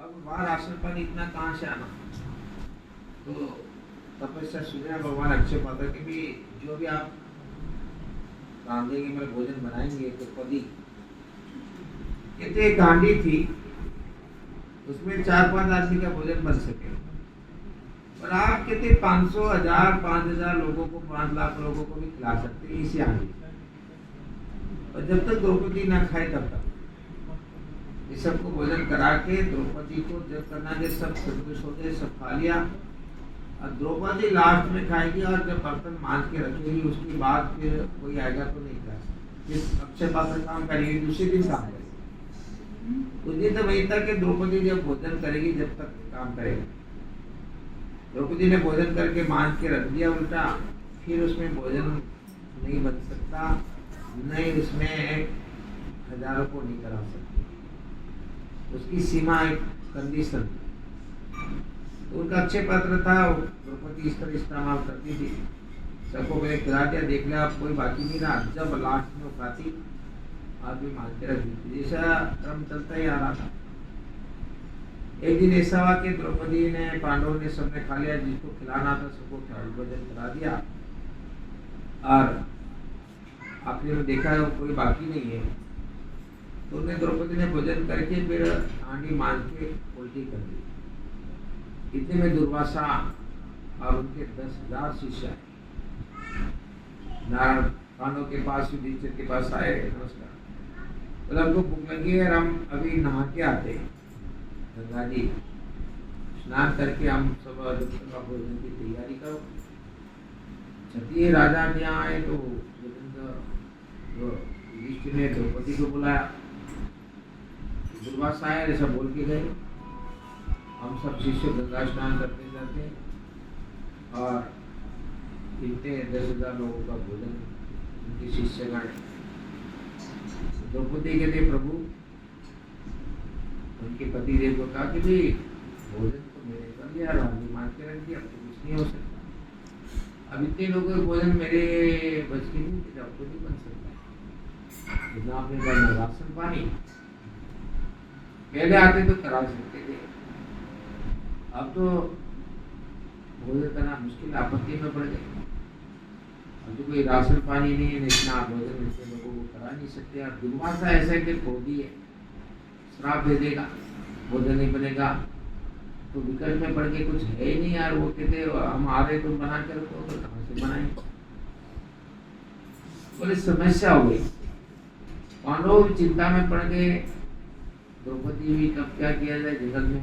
अब वहाँ राशन पानी इतना कहाँ से आना। तो तपस्या सुने भगवान अक्षय पात्र कि भी जो भी आप रांधेंगे मतलब भोजन बनाएंगे तो पदी कहते एक हांडी थी, उसमें 4-5 आदमी का भोजन बन सके, और आप कहते 500, 1000, 5000 लोगों को, 5 लाख लोगों को भी खिला सकते इसी हांडी। और जब तक द्रौपदी ना खाए तब तक ये सबको भोजन करा के द्रौपदी को जब करना के सब संतुष्ट होते, सब खा लिया। और द्रौपदी लास्ट में खाएगी और जब बर्तन मांज के रखेगी उसके बाद फिर कोई आएगा तो नहीं खा सकता। इस अक्षय पात्र काम करेगी, दूसरे दिन काम करेगी। उस दिन तो वही था कि द्रौपदी जब भोजन करेगी जब तक काम करेगी। द्रौपदी ने भोजन करके मांज के रख दिया उल्टा, फिर उसमें भोजन नहीं बन सकता, नहीं उसमें हजारों को नहीं करा सकती, उसकी सीमा एक कंडीशन। तो उनका अक्षय पात्र था, द्रौपदी इस तरह इस्तेमाल करती थी, सबको मैंने खिला दिया, देख लिया अब कोई बाकी नहीं रहा। जब लास्ट में खाती आदमी मांग के रख दी, जैसा क्रम चलता ही आ रहा था। एक दिन ऐसा हुआ कि द्रौपदी ने, पांडवों ने सबने खा लिया, जिसको खिलाना था सबको भोजन करा दिया, और आखिर में देखा कोई बाकी नहीं है, तो उन्हें द्रौपदी ने भोजन करके फिर हांडी मांझ के उल्टी कर दी। इतने में दुर्वासा और उनके 10,000 शिष्य नारायण पांडव के पास, युधिष्ठिर के पास आए, नमस्कार, बोले हमको भूख लगी है और हम अभी नहा के आते गंगा जी, स्नान करके हम सब भोजन की तैयारी करो। क्षत्रिय राजा ने आए तो युधिष्ठिर ने द्रौपदी को बुलाया, दुर्वासा आए ऐसा बोल के गए। हम सब शिष्य गंगा स्नान करते जाते और इतने 10,000 लोगों का भोजन उनके शिष्यगण। द्रौपदी कहते प्रभु, उनके पति देव को कहा कि भाई भोजन तो मेरे कर दिया, रानी मार के रख दिया, तो कुछ नहीं हो सकता। अब इतने लोगों का भोजन मेरे बच के नहीं, जब तो नहीं बन सकता। इतना आपने करना राशन पानी पहले आते तो करा सकते थे, अब तो भोजन करना मुश्किल, आपत्ति में पड़ गए। अब तो कोई राशन पानी नहीं है, इतना भोजन इतने लोगों को करा नहीं सकते। और दुर्वासा ऐसा है कि क्रोधी है, श्राप दे देगा, भोजन नहीं बनेगा, तो विकट में पड़ के कुछ है ही नहीं यार। वो कहते हम आ रहे तुम बना के रखो, तो कहाँ से बनाएंगे। बोले समस्या हो गई, पांडव चिंता में पड़ गए, द्रौपदी भी कब क्या किया जाए, जंगल में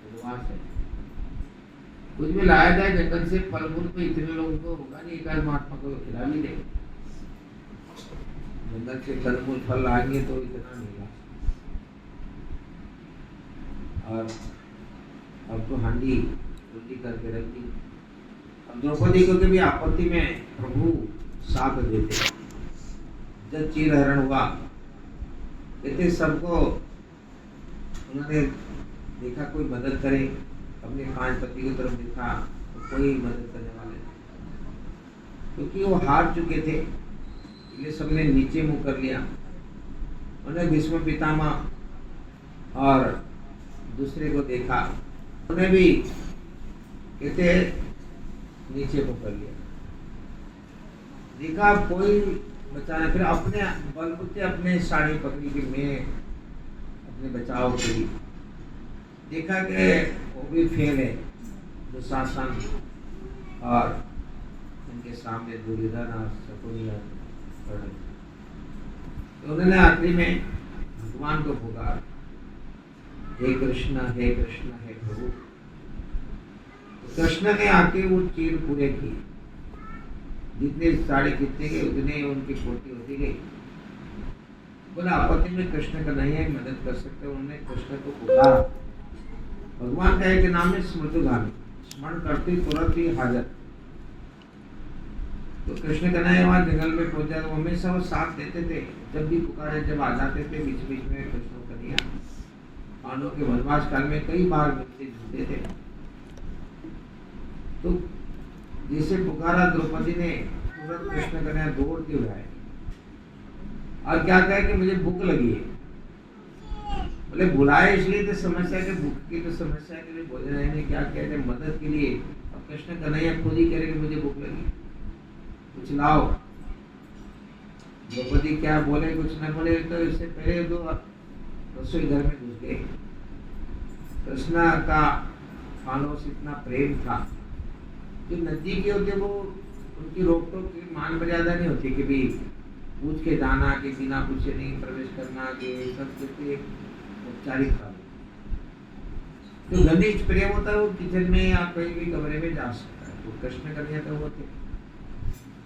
वनवास है, कुछ भी लाया जाए जंगल से फल फूल, तो इतने लोगों को होगा नहीं, एक महात्मा को खिला भी दे। जंगल से फल फूल फल लाएंगे तो इतना नहीं ला। और अब तो हांडी उल्टी करके रख दी। अब द्रौपदी को भी आपत्ति में प्रभु साथ देते। जब चीरहरण हुआ, कहते सबको उन्होंने देखा कोई मदद करे, अपने 5 पति की तरफ देखा तो कोई मदद करने वाले नहीं, क्योंकि वो हार चुके थे, इसलिए सबने नीचे मुंह कर लिया। उन्हें भीष्म पितामह और दूसरे को देखा, उन्हें भी कहते नीचे मुंह कर लिया। देखा कोई बचाना, फिर अपने बलबूते अपने साड़ी पकड़ी कि मैं अपने बचाव के लिए। देखा कि वो भी फेल है, दुशासन और उनके सामने दुर्योधन और शकुनी। तो उन्होंने आखिरी में भगवान को पुकारा, हे कृष्ण हे कृष्ण हे प्रभु। तो कृष्ण ने आके वो चीर पूरे किए, जितने साड़े खींचते गए उतने उनकी पूर्ति होती गई। बोला आपत्ति में कृष्ण का नहीं है, मदद कर सकते। उन्होंने कृष्ण को पुकारा, भगवान का एक नाम है स्मृतुगामी, स्मरण करते तुरंत ही हाजिर। तो कृष्ण का नाम वहाँ जंगल में पहुंचा, तो हमेशा वो साथ देते थे, जब भी पुकारे जब आ जाते थे। बीच बीच में कृष्ण का दिया, पांडवों के वनवास काल में कई बार मिलते जुलते थे। तो जिसे पुकारा द्रौपदी ने, तुरंत कृष्ण का नाम दौड़ के उठाया और क्या कहा कि मुझे भूख लगी है। बोले बुलाए इसलिए तो समस्या के भूख की तो समस्या के लिए भोजन है क्या कहते हैं मदद के लिए। अब कृष्ण कन्हैया खुद ही कह कि मुझे भूख लगी, कुछ लाओ। द्रौपदी क्या बोले कुछ न बोले, तो इससे पहले तो रसोई घर में घुस गए। कृष्ण का पांडवों से इतना प्रेम था, जो नजदीकी होते वो उनकी रोक टोक की मान मर्यादा नहीं होती कि भी पूछ के जाना कि बिना पूछे नहीं प्रवेश करना कि सब के औपचारिक था। जो घनिष्ठ प्रेम होता है वो किचन में या कहीं भी कमरे में जा सकता है। तो कृष्ण कन्हैया तो वो थे,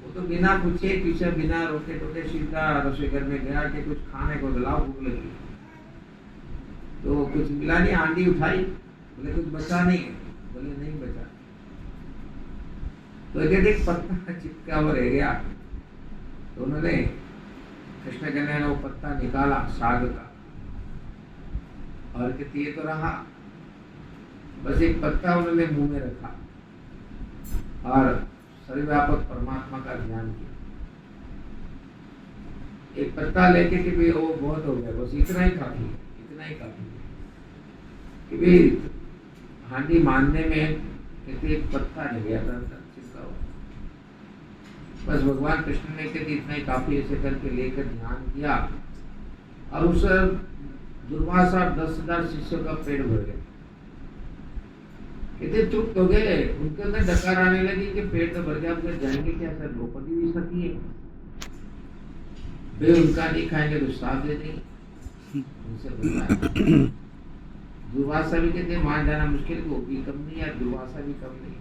वो तो बिना पूछे पीछे बिना रोके टोके सीधा रसोई घर में गया कि कुछ खाने को दिलाओ, भूख लगी। तो कुछ मिला नहीं, हांडी उठाई, बोले कुछ बचा नहीं है, बोले नहीं बचा। तो एक पत्ता चिपका हुआ रह गया, तो उन्होंने कृष्ण कन्हैया ने वो पत्ता निकाला साग का, और कहते ये तो रहा। बस एक पत्ता उन्होंने मुंह में रखा और सर्वव्यापक परमात्मा का ध्यान किया। एक पत्ता लेके कि भी वो बहुत हो गया, बस इतना ही काफी है, इतना ही काफी है कि भी हांडी मानने में कहते एक पत्ता नहीं गया था चिपका हुआ। बस भगवान कृष्ण ने कहते इतना ही काफी, ऐसे करके लेकर ध्यान किया और उस दुर्वासा 10,000 शिष्यों का पेट भर गया। कहते तृप्त हो गए, उनके अंदर डकार आने लगी कि पेट तो भर गया, अब जाएंगे क्या सर, द्रौपदी भी सकी है, वे उनका नहीं खाएंगे तो श्राप दे देंगे, उनसे बताया। दुर्वासा भी कहते मान जाना मुश्किल, को भी कम नहीं है, दुर्वासा भी कम नहीं।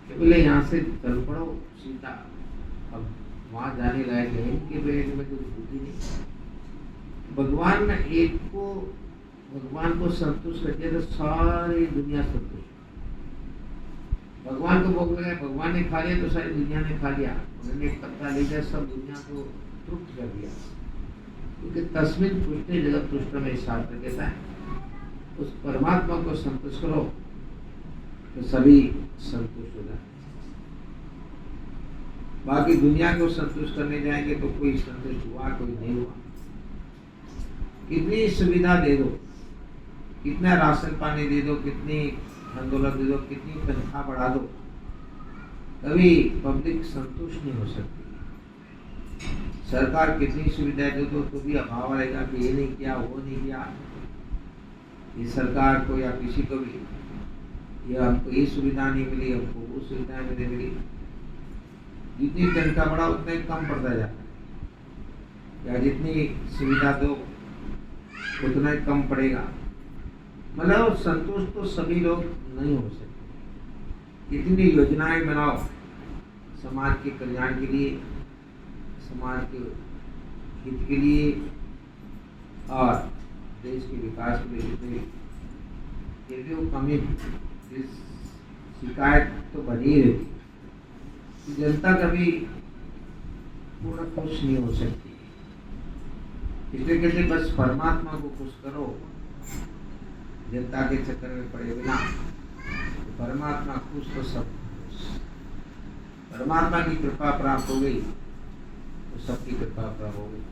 कि बोले यहाँ से चल पड़ो सीता, अब वहां जाने लायक है कि पेट में कुछ बुद्धि नहीं। भगवान ने एक को भगवान को संतुष्ट कर दिया तो सारी दुनिया संतुष्ट। भगवान को भोग लगा, भगवान ने खा लिया तो सारी दुनिया ने खा लिया। उन्होंने एक पत्ता ले जाए सब दुनिया को तृप्त कर दिया, क्योंकि तस्मिन तुष्टे जगत तुष्ट में शास्त्र कहता है उस परमात्मा को संतुष्ट करो तो सभी संतुष्ट हो जाए। बाकी दुनिया को संतुष्ट करने जाएंगे तो कोई संतुष्ट हुआ कोई नहीं हुआ। कितनी सुविधा दे दो, कितना राशन पानी दे दो, कितनी धन दौलत दे दो, कितनी तनख्वाह बढ़ा दो, कभी पब्लिक संतुष्ट नहीं हो सकती। सरकार कितनी सुविधाएं दे दो तो भी अभाव आएगा कि ये नहीं किया वो नहीं किया। ये सरकार को या किसी को भी ये हमको ये सुविधा नहीं मिली, हमको वो सुविधाएं नहीं मिली। जितनी तनख्वाह बढ़ा उतना ही कम पड़ता जाता है, या जितनी सुविधा दो उतना ही कम पड़ेगा। मतलब संतुष्ट तो सभी लोग नहीं हो सकते। इतनी योजनाएं बनाओ समाज के कल्याण के लिए, समाज के हित के लिए और देश के विकास के लिए, यदि वो कमी शिकायत तो बनी रहती, जनता कभी पूर्ण खुश नहीं हो सकती। इसलिए कहते बस परमात्मा को खुश करो, जनता के चक्कर में पड़े बिना। तो परमात्मा खुश तो सब खुश। परमात्मा की कृपा प्राप्त हो गई तो सबकी कृपा प्राप्त हो गई।